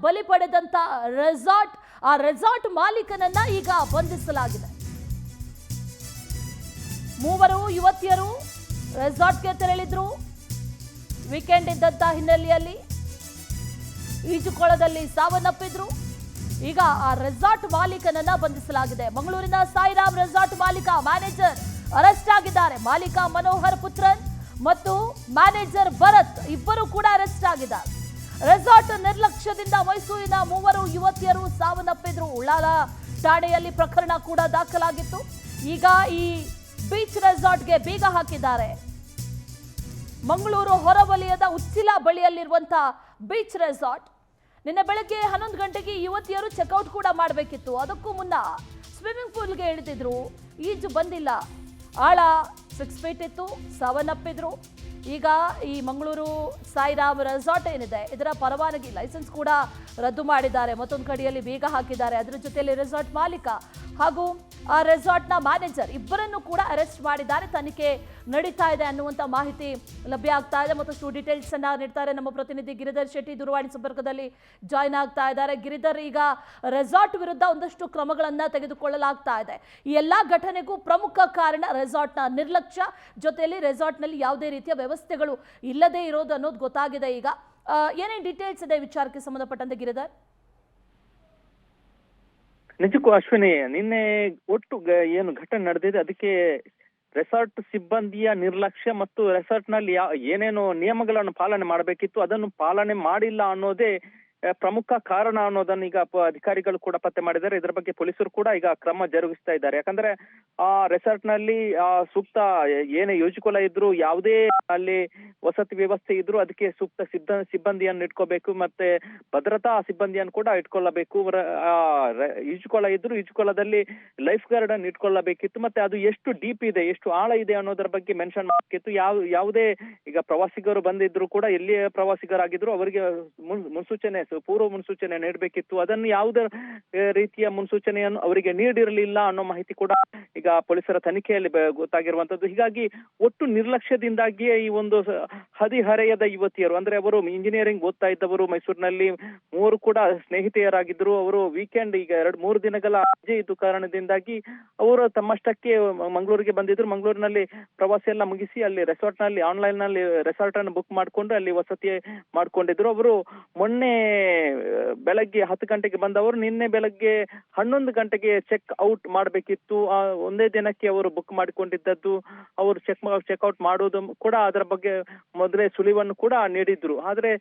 ಬಲಿ ಪಡೆದಂತ ರೆಸಾರ್ಟ್, ಆ ರೆಸಾರ್ಟ್ ಮಾಲೀಕನನ್ನ ಈಗ ಬಂಧಿಸಲಾಗಿದೆ. ಮೂವರು ಯುವತಿಯರು ರೆಸಾರ್ಟ್ಗೆ ತೆರಳಿದ್ರು. ವೀಕೆಂಡ್ ಇದ್ದಂತ ಹಿನ್ನೆಲೆಯಲ್ಲಿ ಈಜುಕೊಳದಲ್ಲಿ ಸಾವನ್ನಪ್ಪಿದ್ರು. ಈಗ ಆ ರೆಸಾರ್ಟ್ ಮಾಲೀಕನನ್ನ ಬಂಧಿಸಲಾಗಿದೆ. ಮಂಗಳೂರಿನ ಸಾಯಿರಾಮ್ ರೆಸಾರ್ಟ್ ಮಾಲೀಕ, ಮ್ಯಾನೇಜರ್ ಅರೆಸ್ಟ್ ಆಗಿದ್ದಾರೆ. ಮಾಲೀಕ ಮನೋಹರ್ ಪುತ್ರನ್ ಮತ್ತು ಮ್ಯಾನೇಜರ್ ಭರತ್ ಇಬ್ಬರು ಕೂಡ ಅರೆಸ್ಟ್ ಆಗಿದ್ದಾರೆ. ರೆಸಾರ್ಟ್ ನಿರ್ಲಕ್ಷ್ಯದಿಂದ ಮೈಸೂರಿನ ಮೂವರು ಯುವತಿಯರು ಸಾವನ್ನಪ್ಪಿದ್ರು. ಉಳ್ಳಾಲ ಠಾಣೆಯಲ್ಲಿ ಪ್ರಕರಣ ಕೂಡ ದಾಖಲಾಗಿತ್ತು. ಈಗ ಈ ಬೀಚ್ ರೆಸಾರ್ಟ್ಗೆ ಬೀಗ ಹಾಕಿದ್ದಾರೆ. ಮಂಗಳೂರು ಹೊರವಲಯದ ಉಚ್ಚಿಲ ಬಳಿಯಲ್ಲಿರುವಂತಹ ಬೀಚ್ ರೆಸಾರ್ಟ್. ನಿನ್ನೆ ಬೆಳಗ್ಗೆ 11 ಗಂಟೆಗೆ ಯುವತಿಯರು ಚೆಕ್ಔಟ್ ಕೂಡ ಮಾಡಬೇಕಿತ್ತು. ಅದಕ್ಕೂ ಮುನ್ನ ಸ್ವಿಮ್ಮಿಂಗ್ ಪೂಲ್ಗೆ ಇಳಿದಿದ್ರು. ಈಜು ಬಂದಿಲ್ಲ, ಆಳ 6 ಫೀಟ್ ಇತ್ತು, ಸಾವನ್ನಪ್ಪಿದ್ರು. ಈಗ ಈ ಮಂಗಳೂರು ಸಾಯಿರಾಮ್ ರೆಸಾರ್ಟ್ ಏನಿದೆ ಇದರ ಪರವಾನಗಿ ಲೈಸೆನ್ಸ್ ಕೂಡ ರದ್ದು ಮಾಡಿದ್ದಾರೆ. ಮತ್ತೊಂದು ಕಡೆಯಲ್ಲಿ ಬೀಗ ಹಾಕಿದ್ದಾರೆ. ಅದರ ಜೊತೆಯಲ್ಲಿ ರೆಸಾರ್ಟ್ ಮಾಲೀಕ ಹಾಗೂ ಆ ರೆಸಾರ್ಟ್ನ ಮ್ಯಾನೇಜರ್ ಇಬ್ಬರನ್ನು ಕೂಡ ಅರೆಸ್ಟ್ ಮಾಡಿದ್ದಾರೆ. ತನಿಖೆ ನಡೀತಾ ಇದೆ ಅನ್ನುವಂಥ ಮಾಹಿತಿ ಲಭ್ಯ ಆಗ್ತಾ ಇದೆ. ಮತ್ತಷ್ಟು ಡೀಟೇಲ್ಸ್ ಅನ್ನ ನೀಡ್ತಾರೆ ನಮ್ಮ ಪ್ರತಿನಿಧಿ ಗಿರಿಧರ್ ಶೆಟ್ಟಿ. ದೂರವಾಣಿ ಸಂಪರ್ಕದಲ್ಲಿ ಜಾಯ್ನ್ ಆಗ್ತಾ ಇದ್ದಾರೆ. ಗಿರಿಧರ್, ಈಗ ರೆಸಾರ್ಟ್ ವಿರುದ್ಧ ಒಂದಷ್ಟು ಕ್ರಮಗಳನ್ನ ತೆಗೆದುಕೊಳ್ಳಲಾಗ್ತಾ ಇದೆ. ಈ ಎಲ್ಲಾ ಘಟನೆಗೂ ಪ್ರಮುಖ ಕಾರಣ ರೆಸಾರ್ಟ್ನ ನಿರ್ಲಕ್ಷ್ಯ, ಜೊತೆಯಲ್ಲಿ ರೆಸಾರ್ಟ್ನಲ್ಲಿ ಯಾವುದೇ ರೀತಿಯ ವ್ಯವಸ್ಥೆಗಳು ಇಲ್ಲದೆ ಇರೋದು ಅನ್ನೋದು ಗೊತ್ತಾಗಿದೆ. ಈಗ ಏನೇನು ಡೀಟೇಲ್ಸ್ ಇದೆ ವಿಚಾರಕ್ಕೆ ಸಂಬಂಧಪಟ್ಟಂತೆ ಗಿರಿಧರ್? ನಿಜಕ್ಕೂ ಅಶ್ವಿನಿ, ನಿನ್ನೆ ಒಟ್ಟು ಏನು ಘಟನೆ ನಡೆದಿದೆ ಅದಕ್ಕೆ ರೆಸಾರ್ಟ್ ಸಿಬ್ಬಂದಿಯ ನಿರ್ಲಕ್ಷ್ಯ ಮತ್ತು ರೆಸಾರ್ಟ್ ನಲ್ಲಿ ಏನೇನು ನಿಯಮಗಳನ್ನು ಪಾಲನೆ ಮಾಡಬೇಕಿತ್ತು ಅದನ್ನು ಪಾಲನೆ ಮಾಡಿಲ್ಲ ಅನ್ನೋದೇ ಪ್ರಮುಖ ಕಾರಣ ಅನ್ನೋದನ್ನ ಈಗ ಅಧಿಕಾರಿಗಳು ಕೂಡ ಪತ್ತೆ ಮಾಡಿದ್ದಾರೆ. ಇದರ ಬಗ್ಗೆ ಪೊಲೀಸರು ಕೂಡ ಈಗ ಕ್ರಮ ಜರುಗಿಸ್ತಾ ಇದ್ದಾರೆ. ಯಾಕಂದ್ರೆ ಆ ರೆಸಾರ್ಟ್ ನಲ್ಲಿ ಸೂಕ್ತ ಏನೇ ಯೋಜಿಕೊಲ ಇದ್ರು, ಯಾವುದೇ ಅಲ್ಲಿ ವಸತಿ ವ್ಯವಸ್ಥೆ ಇದ್ರು ಅದಕ್ಕೆ ಸೂಕ್ತ ಸಿಬ್ಬಂದಿಯನ್ನು ಇಟ್ಕೋಬೇಕು, ಮತ್ತೆ ಭದ್ರತಾ ಸಿಬ್ಬಂದಿಯನ್ನು ಕೂಡ ಇಟ್ಕೊಳ್ಳಬೇಕು. ಈಜುಕೊಳ ಇದ್ರು ಈಜುಕೊಳದಲ್ಲಿ ಲೈಫ್ ಗಾರ್ಡ್ ಅನ್ನು ಇಟ್ಕೊಳ್ಳಬೇಕಿತ್ತು. ಮತ್ತೆ ಅದು ಎಷ್ಟು ಡೀಪ್ ಇದೆ, ಎಷ್ಟು ಆಳ ಇದೆ ಅನ್ನೋದರ ಬಗ್ಗೆ ಮೆನ್ಷನ್ ಮಾಡಬೇಕಿತ್ತು. ಯಾವುದೇ ಈಗ ಪ್ರವಾಸಿಗರು ಬಂದಿದ್ರು ಕೂಡ, ಎಲ್ಲಿಯ ಪ್ರವಾಸಿಗರಾಗಿದ್ರು ಅವರಿಗೆ ಮುನ್ಸೂಚನೆ, ಪೂರ್ವ ಮುನ್ಸೂಚನೆ ನೀಡಬೇಕಿತ್ತು. ಅದನ್ನು ಯಾವುದೇ ರೀತಿಯ ಮುನ್ಸೂಚನೆಯನ್ನು ಅವರಿಗೆ ನೀಡಿರಲಿಲ್ಲ ಅನ್ನೋ ಮಾಹಿತಿ ಕೂಡ ಈಗ ಪೊಲೀಸರ ತನಿಖೆಯಲ್ಲಿ ಗೊತ್ತಾಗಿರುವಂತದ್ದು. ಹೀಗಾಗಿ ಒಟ್ಟು ನಿರ್ಲಕ್ಷ್ಯದಿಂದಾಗಿಯೇ ಈ ಒಂದು ಹದಿಹರೆಯದ ಯುವತಿಯರು, ಅಂದ್ರೆ ಅವರು ಇಂಜಿನಿಯರಿಂಗ್ ಓದ್ತಾ ಇದ್ದವರು, ಮೈಸೂರಿನಲ್ಲಿ ಮೂವರು ಕೂಡ ಸ್ನೇಹಿತೆಯರಾಗಿದ್ರು. ಅವರು ವೀಕೆಂಡ್ ಈಗ 2-3 ದಿನಗಳ ರಜೆ ಇದ್ದ ಕಾರಣದಿಂದಾಗಿ ಅವರು ತಮ್ಮಷ್ಟಕ್ಕೆ ಮಂಗಳೂರಿಗೆ ಬಂದಿದ್ರು. ಮಂಗಳೂರಿನಲ್ಲಿ ಪ್ರವಾಸ ಎಲ್ಲ ಮುಗಿಸಿ ಅಲ್ಲಿ ರೆಸಾರ್ಟ್ ನಲ್ಲಿ ಆನ್ಲೈನ್ ನಲ್ಲಿ ರೆಸಾರ್ಟ್ ಅನ್ನು ಬುಕ್ ಮಾಡ್ಕೊಂಡು ಅಲ್ಲಿ ವಸತಿ ಮಾಡ್ಕೊಂಡಿದ್ರು. ಅವರು ಮೊನ್ನೆ ಬೆಳಗ್ಗೆ 10 ಗಂಟೆಗೆ ಬಂದವರು ನಿನ್ನೆ ಬೆಳಗ್ಗೆ 11 ಗಂಟೆಗೆ ಚೆಕ್ ಔಟ್ ಮಾಡಬೇಕಿತ್ತು. ಒಂದೇ ದಿನಕ್ಕೆ ಅವರು ಬುಕ್ ಮಾಡಿಕೊಂಡಿದ್ದದ್ದು. ಅವರು ಚೆಕ್ಔಟ್ ಮಾಡೋದು ಕೂಡ ಅದರ ಬಗ್ಗೆ ಮೊದಲೇ ಸುಳಿವನ್ನು ಕೂಡ ನೀಡಿದ್ರು. ಆದ್ರೆ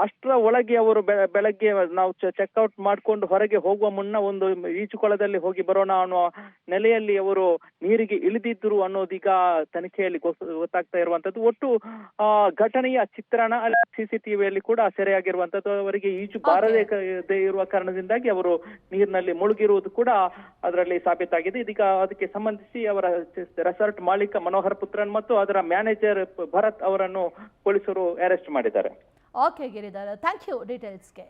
ಅಷ್ಟರ ಒಳಗೆ ಅವರು ಬೆಳಗ್ಗೆ ನಾವು ಚೆಕ್ಔಟ್ ಮಾಡ್ಕೊಂಡು ಹೊರಗೆ ಹೋಗುವ ಮುನ್ನ ಒಂದು ಈಜುಕೊಳದಲ್ಲಿ ಹೋಗಿ ಬರೋಣ ಅನ್ನೋ ನೆಲೆಯಲ್ಲಿ ಅವರು ನೀರಿಗೆ ಇಳಿದಿದ್ರು ಅನ್ನೋದೀಗ ತನಿಖೆಯಲ್ಲಿ ಗೊತ್ತಾಗ್ತಾ ಇರುವಂತದ್ದು. ಒಟ್ಟು ಘಟನೆಯ ಚಿತ್ರಣ CCTVಯಲ್ಲಿ ಕೂಡ ಸೆರೆಯಾಗಿರುವಂತದ್ದು. ಅವರಿಗೆ ಈಜು ಬಾರದೇ ಇರುವ ಕಾರಣದಿಂದಾಗಿ ಅವರು ನೀರಿನಲ್ಲಿ ಮುಳುಗಿರುವುದು ಕೂಡ ಅದರಲ್ಲಿ ಸಾಬೀತಾಗಿದೆ. ಇದೀಗ ಅದಕ್ಕೆ ಸಂಬಂಧಿಸಿ ಅವರ ರೆಸಾರ್ಟ್ ಮಾಲೀಕ ಮನೋಹರ್ ಪುತ್ರನ್ ಮತ್ತು ಅದರ ಮ್ಯಾನೇಜರ್ ಭರತ್ ಅವರನ್ನು ಪೊಲೀಸರು ಅರೆಸ್ಟ್ ಮಾಡಿದ್ದಾರೆ. Okay Giridhar, thank you ಡೀಟೇಲ್ಸ್ಗೆ.